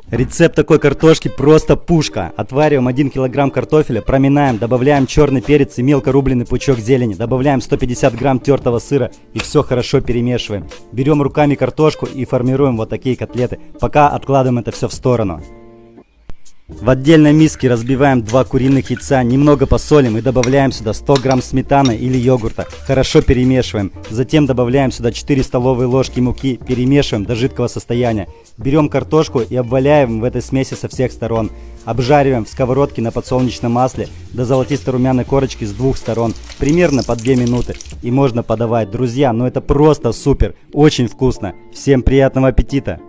Рецепт такой картошки просто пушка. Отвариваем 1 килограмм картофеля, проминаем, добавляем черный перец и мелко рубленый пучок зелени, добавляем 150 грамм тертого сыра и все хорошо перемешиваем. Берем руками картошку и формируем вот такие котлеты. Пока откладываем это все в сторону. В отдельной миске разбиваем 2 куриных яйца, немного посолим и добавляем сюда 100 грамм сметаны или йогурта. Хорошо перемешиваем. Затем добавляем сюда 4 столовые ложки муки, перемешиваем до жидкого состояния. Берем картошку и обваляем в этой смеси со всех сторон. Обжариваем в сковородке на подсолнечном масле до золотисто-румяной корочки с 2 сторон, примерно по 2 минуты. И можно подавать. Друзья, ну это просто супер, очень вкусно. Всем приятного аппетита!